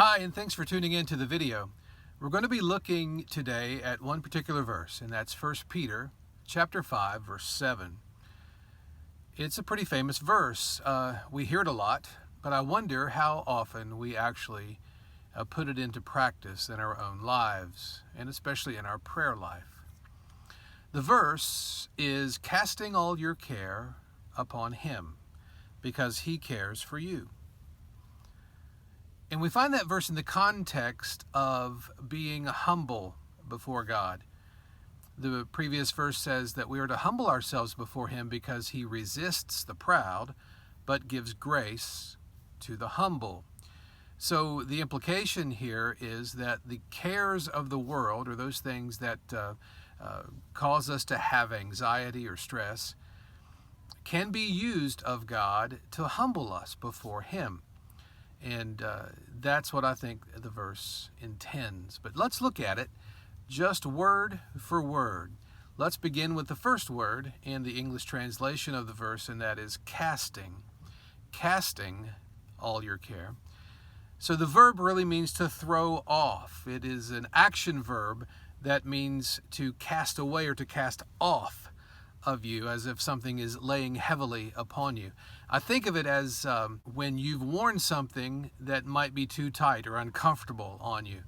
Hi, and thanks for tuning in to the video. We're going to be looking today at one particular verse, and that's 1 Peter chapter 5, verse 7. It's a pretty famous verse. We hear it a lot, but I wonder how often we actually put it into practice in our own lives, and especially in our prayer life. The verse is casting all your care upon Him, because He cares for you. And we find that verse in the context of being humble before God. The previous verse says that we are to humble ourselves before Him because He resists the proud, but gives grace to the humble. So the implication here is that the cares of the world, or those things that cause us to have anxiety or stress, can be used of God to humble us before Him. And that's what I think the verse intends. But let's look at it just word for word. Let's begin with the first word in the English translation of the verse, and that is casting. Casting all your care. So the verb really means to throw off. It is an action verb that means to cast away or to cast off of you, as if something is laying heavily upon you. I think of it as when you've worn something that might be too tight or uncomfortable on you,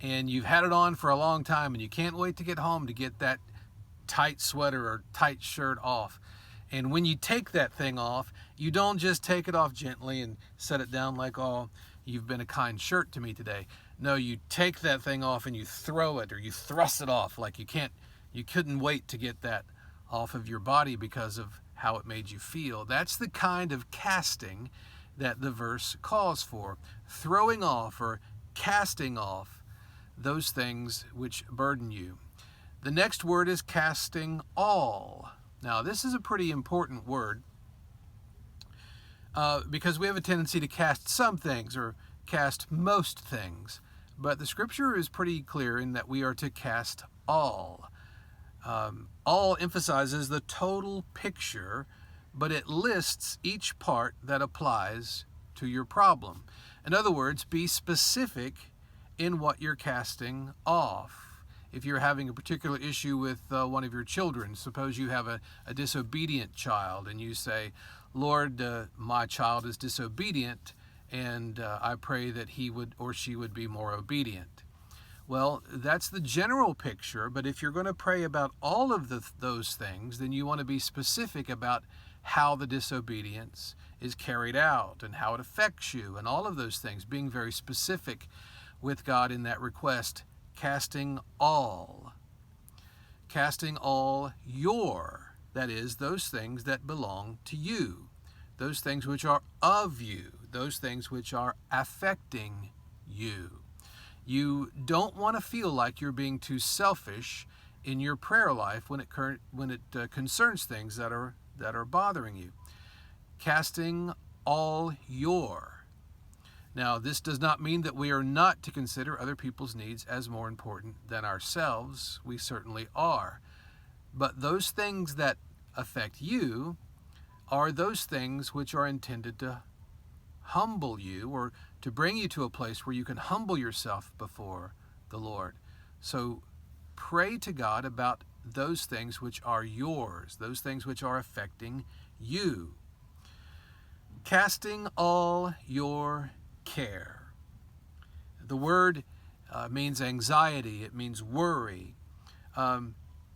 and you've had it on for a long time and you can't wait to get home to get that tight sweater or tight shirt off. And when you take that thing off, you don't just take it off gently and set it down like, oh, you've been a kind shirt to me today. No, you take that thing off and you throw it, or you thrust it off like you couldn't wait to get that off of your body because of how it made you feel. That's the kind of casting that the verse calls for. Throwing off or casting off those things which burden you. The next word is casting all. Now, this is a pretty important word because we have a tendency to cast some things or cast most things. But the scripture is pretty clear in that we are to cast all. All emphasizes the total picture, but it lists each part that applies to your problem. In other words, be specific in what you're casting off. If you're having a particular issue with one of your children, suppose you have a disobedient child, and you say, Lord, my child is disobedient, and I pray that he would or she would be more obedient. Well, that's the general picture, but if you're going to pray about all of those things, then you want to be specific about how the disobedience is carried out and how it affects you and all of those things, being very specific with God in that request, casting all your, that is, those things that belong to you, those things which are of you, those things which are affecting you. You don't want to feel like you're being too selfish in your prayer life when it concerns things that are bothering you. Casting all your. Now, this does not mean that we are not to consider other people's needs as more important than ourselves. We certainly are. But those things that affect you are those things which are intended to humble you, or to bring you to a place where you can humble yourself before the Lord. So pray to God about those things which are yours, those things which are affecting you. Casting all your care. The word means anxiety, it means worry.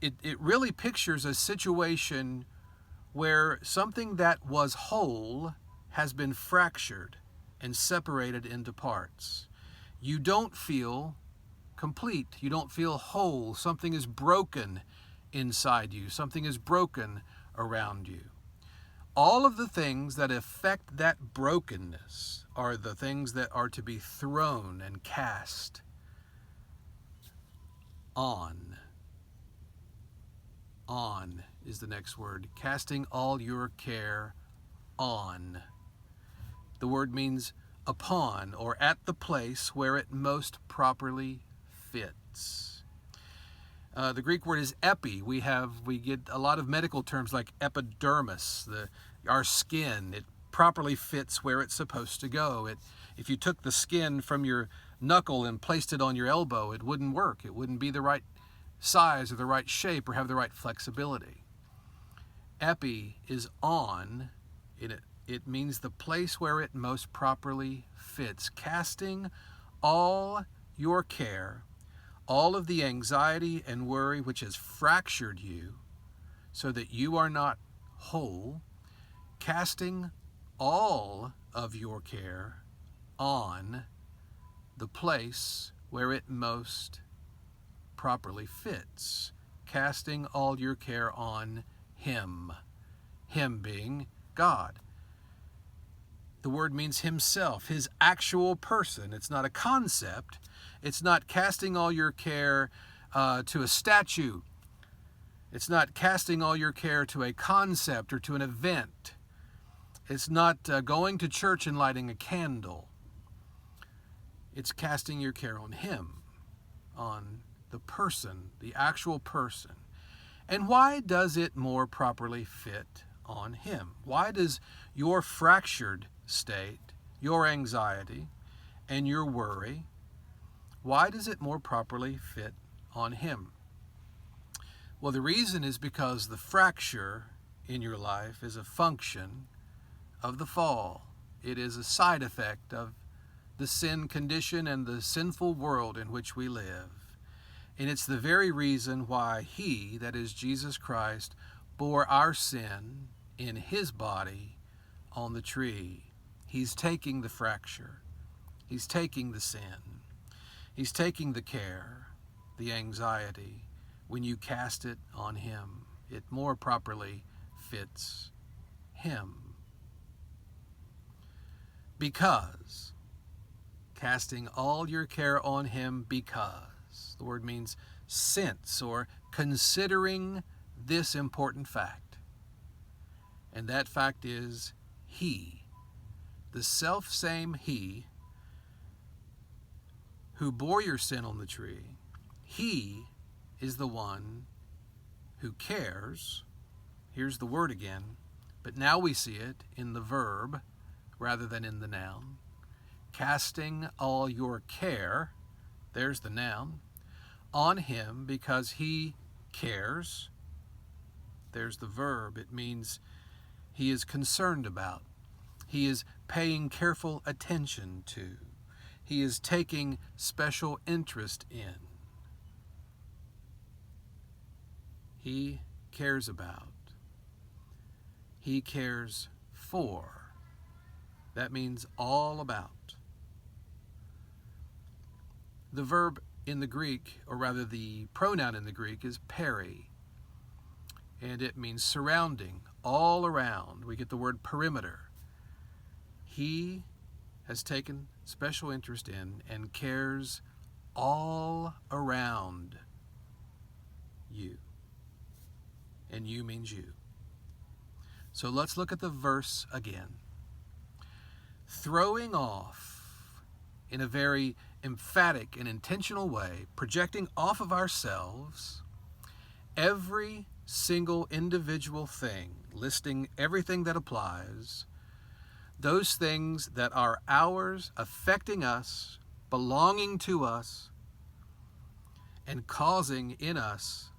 It really pictures a situation where something that was whole has been fractured and separated into parts. You don't feel complete. You don't feel whole. Something is broken inside you. Something is broken around you. All of the things that affect that brokenness are the things that are to be thrown and cast on. On is the next word. Casting all your care on. The word means upon, or at the place where it most properly fits. The Greek word is epi. We get a lot of medical terms like epidermis, our skin. It properly fits where it's supposed to go. If you took the skin from your knuckle and placed it on your elbow, it wouldn't work. It wouldn't be the right size or the right shape or have the right flexibility. Epi is on. It means the place where it most properly fits. Casting all your care, all of the anxiety and worry which has fractured you so that you are not whole, casting all of your care on the place where it most properly fits. Casting all your care on Him. Him being God. The word means Himself, His actual person. It's not a concept. It's not casting all your care to a statue. It's not casting all your care to a concept or to an event. It's not going to church and lighting a candle. It's casting your care on Him, on the person, the actual person. And why does it more properly fit on Him? Why does your fractured state, your anxiety, and your worry, why does it more properly fit on Him? Well, the reason is because the fracture in your life is a function of the fall. It is a side effect of the sin condition and the sinful world in which we live. And it's the very reason why He, that is Jesus Christ, bore our sin in His body on the tree. He's taking the fracture. He's taking the sin. He's taking the care, the anxiety. When you cast it on Him, it more properly fits Him. Because, casting all your care on Him because, the word means since, or considering this important fact. And that fact is He, the self-same He who bore your sin on the tree, He is the one who cares. Here's the word again, but now we see it in the verb rather than in the noun. Casting all your care, there's the noun, on Him because He cares. There's the verb. It means He is concerned about. He is paying careful attention to. He is taking special interest in. He cares about. He cares for. That means all about. The verb in the Greek, or rather the pronoun in the Greek, is peri. And it means surrounding, all around. We get the word perimeter. He has taken special interest in and cares all around you. And you means you. So let's look at the verse again. Throwing off in a very emphatic and intentional way, projecting off of ourselves every single individual thing, listing everything that applies, those things that are ours, affecting us, belonging to us, and causing in us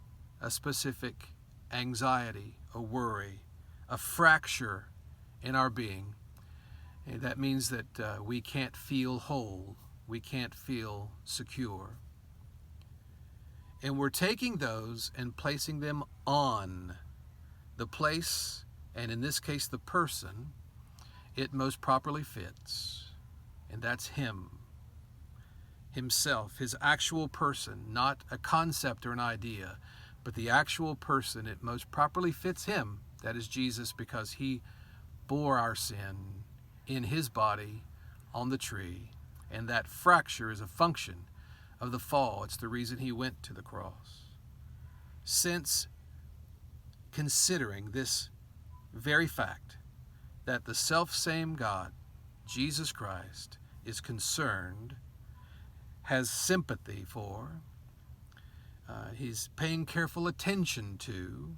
a specific anxiety, a worry, a fracture in our being. And that means that we can't feel whole, we can't feel secure. And we're taking those and placing them on the place, and in this case the person, it most properly fits. And that's Him. Himself, His actual person, not a concept or an idea, but the actual person. It most properly fits Him, that is Jesus, because He bore our sin in His body on the tree. And that fracture is a function of the fall. It's the reason He went to the cross. Since considering this very fact, that the self-same God, Jesus Christ, is concerned, has sympathy for, He's paying careful attention to,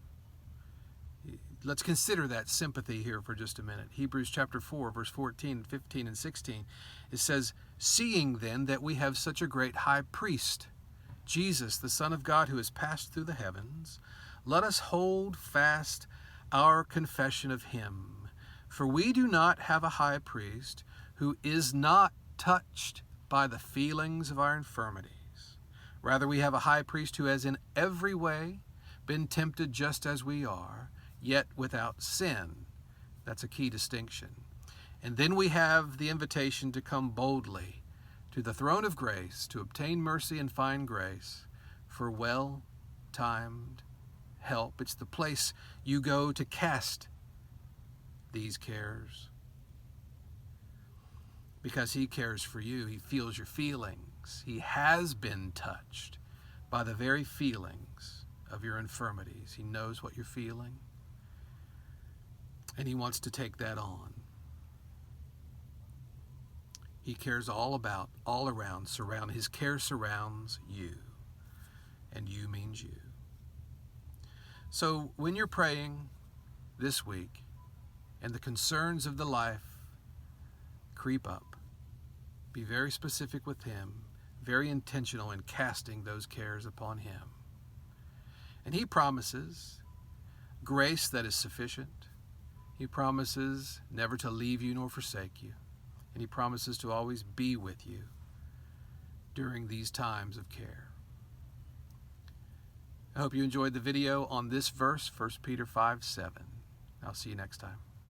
let's consider that sympathy here for just a minute. Hebrews chapter 4, verse 14, 15, and 16. It says, "Seeing then that we have such a great high priest, Jesus, the Son of God, who has passed through the heavens, let us hold fast our confession of him. For we do not have a high priest who is not touched by the feelings of our infirmities. Rather, we have a high priest who has in every way been tempted just as we are, yet without sin." That's a key distinction. And then we have the invitation to come boldly to the throne of grace to obtain mercy and find grace for well-timed help. It's the place you go to cast these cares, because he cares for you. He feels your feelings. He has been touched by the very feelings of your infirmities. He knows what you're feeling, and he wants to take that on. He cares all around, his care surrounds you, and you means you. So when you're praying this week and the concerns of the life creep up, be very specific with him, very intentional in casting those cares upon him. And he promises grace that is sufficient. He promises never to leave you nor forsake you. And he promises to always be with you during these times of care. I hope you enjoyed the video on this verse, 1 Peter 5:7. I'll see you next time.